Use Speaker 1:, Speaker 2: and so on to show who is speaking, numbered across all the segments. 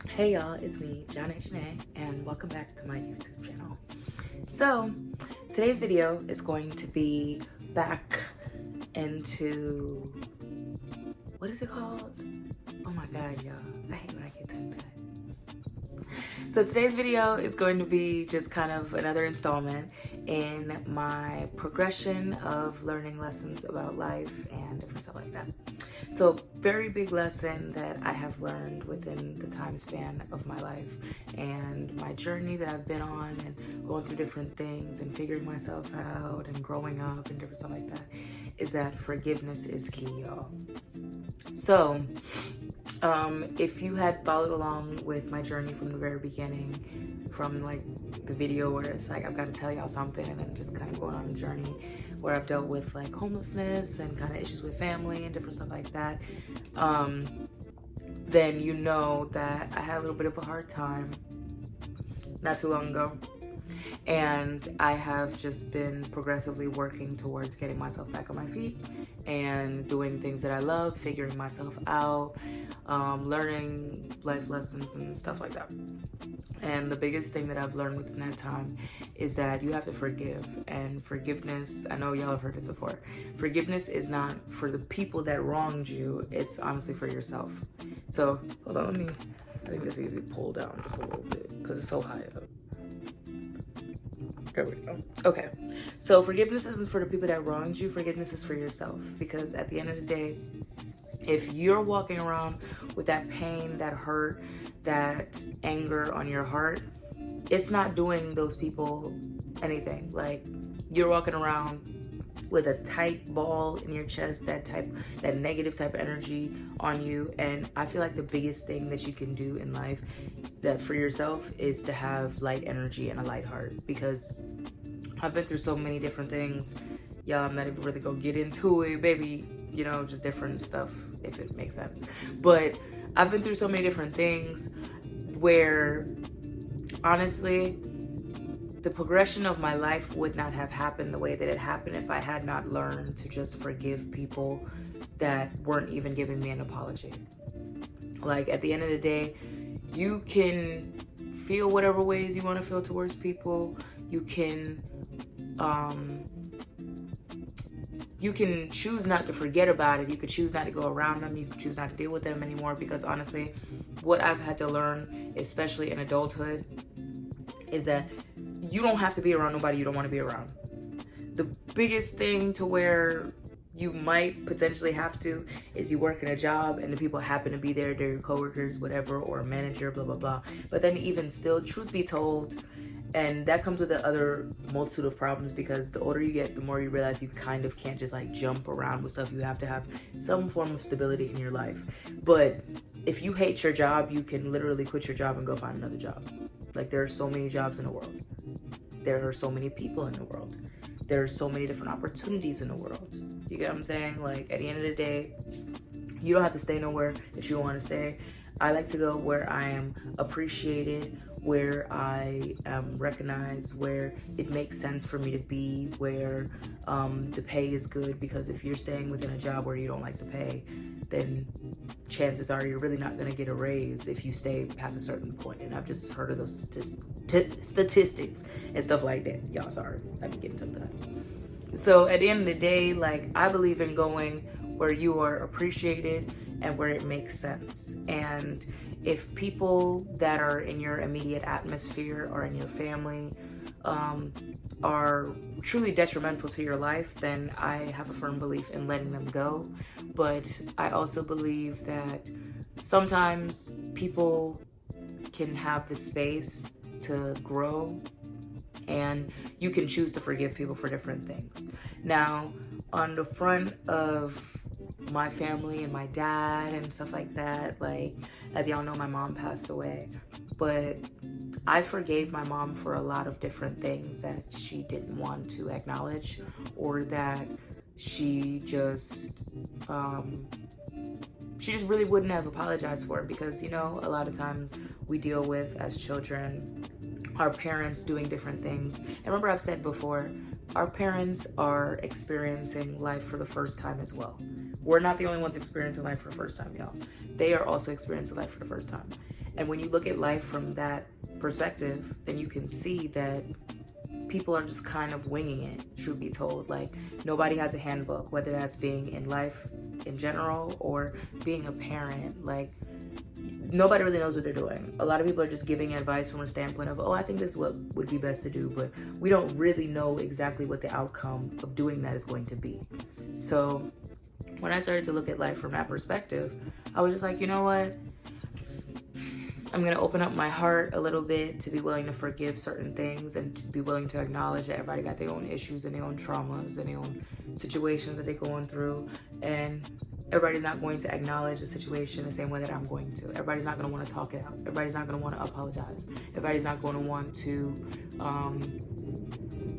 Speaker 1: Hey y'all, it's me, Zhanae Janae, and welcome back to my YouTube channel. So, today's video is going to be back into, what is it called? Oh my god, y'all, I hate when I get tongue-tied. So today's video is going to be just kind of another installment in my progression of learning lessons about life and different stuff like that. So very big lesson that I have learned within the time span of my life and my journey that I've been on and going through different things and figuring myself out and growing up and different stuff like that is that forgiveness is key, y'all. So if you had followed along with my journey from the very beginning, from like the video where it's like I've got to tell y'all something and then just kind of going on a journey where I've dealt with like homelessness and kind of issues with family and different stuff like that, then you know that I had a little bit of a hard time not too long ago. And I have just been progressively working towards getting myself back on my feet and doing things that I love, figuring myself out, learning life lessons and stuff like that. And the biggest thing that I've learned within that time is that you have to forgive. And forgiveness, I know y'all have heard this before, forgiveness is not for the people that wronged you, it's honestly for yourself. So, hold on, I think this needs to be pulled down just a little bit because it's so high up. There we go. Okay. So forgiveness isn't for the people that wronged you. Forgiveness is for yourself. Because at the end of the day, if you're walking around with that pain, that hurt, that anger on your heart, it's not doing those people anything. Like, you're walking around with a tight ball in your chest, that negative type of energy on you. And I feel like the biggest thing that you can do in life that for yourself is to have light energy and a light heart, because I've been through so many different things. Y'all, I'm not even really gonna get into it, baby, you know, just different stuff, if it makes sense. But I've been through so many different things where honestly, the progression of my life would not have happened the way that it happened if I had not learned to just forgive people that weren't even giving me an apology. Like, at the end of the day, you can feel whatever ways you want to feel towards people. You can choose not to forget about it. You could choose not to go around them. You could choose not to deal with them anymore, because honestly, what I've had to learn, especially in adulthood, is that you don't have to be around nobody you don't want to be around. The biggest thing to where you might potentially have to is you work in a job and the people happen to be there, they're your coworkers, whatever, or a manager, blah, blah, blah. But then even still, truth be told, and that comes with the other multitude of problems, because the older you get, the more you realize you kind of can't just like jump around with stuff. You have to have some form of stability in your life. But if you hate your job, you can literally quit your job and go find another job. Like, there are so many jobs in the world. There are so many people in the world. There are so many different opportunities in the world. You get what I'm saying? Like, at the end of the day, you don't have to stay nowhere that you don't want to stay. I like to go where I am appreciated, where I am recognized, where it makes sense for me to be, where the pay is good. Because if you're staying within a job where you don't like the pay, then chances are you're really not going to get a raise if you stay past a certain point. And I've just heard of those statistics and stuff like that. Y'all, sorry, I've been getting tongue-tied. So at the end of the day, like, I believe in going where you are appreciated and where it makes sense. And if people that are in your immediate atmosphere or in your family are truly detrimental to your life, then I have a firm belief in letting them go. But I also believe that sometimes people can have the space to grow, and you can choose to forgive people for different things. Now, on the front of my family and my dad and stuff like that, like, as y'all know, my mom passed away, but I forgave my mom for a lot of different things that she didn't want to acknowledge, or that she just really wouldn't have apologized for it. Because, you know, a lot of times we deal with, as children, our parents doing different things. And remember, I've said before, our parents are experiencing life for the first time as well. We're not the only ones experiencing life for the first time, y'all. They are also experiencing life for the first time. And when you look at life from that perspective, then you can see that people are just kind of winging it, truth be told. Like, nobody has a handbook, whether that's being in life in general or being a parent. Like, nobody really knows what they're doing. A lot of people are just giving advice from a standpoint of, oh, I think this is what would be best to do, but we don't really know exactly what the outcome of doing that is going to be. So when I started to look at life from that perspective, I was just like, you know what? I'm going to open up my heart a little bit to be willing to forgive certain things and to be willing to acknowledge that everybody got their own issues and their own traumas and their own situations that they're going through. And everybody's not going to acknowledge the situation the same way that I'm going to. Everybody's not going to want to talk it out. Everybody's not going to want to apologize. Everybody's not going to want to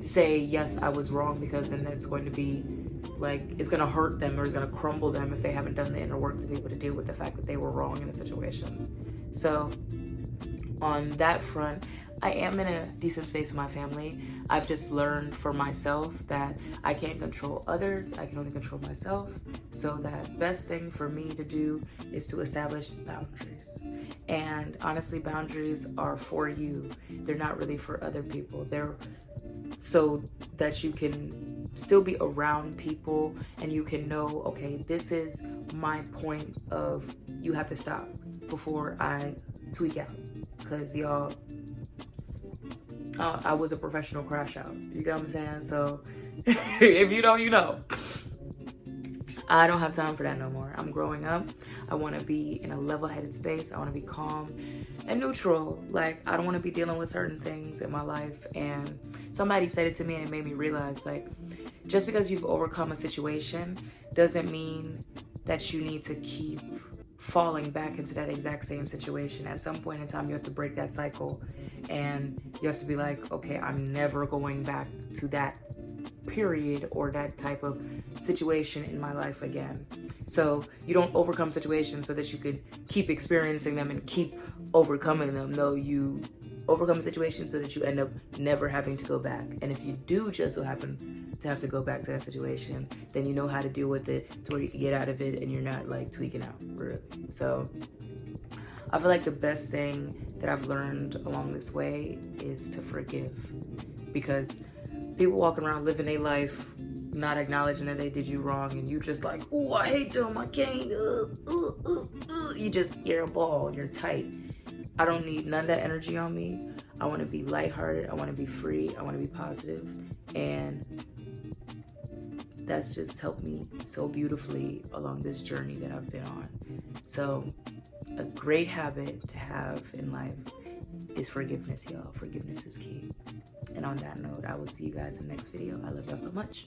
Speaker 1: say, yes, I was wrong, because then that's going to be like, it's going to hurt them or it's going to crumble them if they haven't done the inner work to be able to deal with the fact that they were wrong in a situation. So on that front, I am in a decent space with my family. I've just learned for myself that I can't control others. I can only control myself. So that best thing for me to do is to establish boundaries. And honestly, boundaries are for you. They're not really for other people. They're so that you can still be around people and you can know, okay, this is my point of, you have to stop before I tweak out. Because y'all, I was a professional crash out. You get what I'm saying? So if you know, you know. I don't have time for that no more. I'm growing up. I want to be in a level-headed space. I want to be calm and neutral. Like, I don't want to be dealing with certain things in my life. And somebody said it to me and it made me realize, like, just because you've overcome a situation doesn't mean that you need to keep falling back into that exact same situation. At some point in time, you have to break that cycle and you have to be like, okay, I'm never going back to that period or that type of situation in my life again. So you don't overcome situations so that you could keep experiencing them and keep overcoming them. No, you overcome situations so that you end up never having to go back. And if you do just so happen to have to go back to that situation, then you know how to deal with it to where you can get out of it and you're not like tweaking out, really. So I feel like the best thing that I've learned along this way is to forgive, because people walking around living their life not acknowledging that they did you wrong, and you just like, oh, I hate them, I can't, you're a ball, you're tight. I don't need none of that energy on me. I want to be lighthearted, I want to be free, I want to be positive, and that's just helped me so beautifully along this journey that I've been on. So a great habit to have in life is forgiveness, y'all. Forgiveness is key. And on that note, I will see you guys in the next video. I love y'all so much.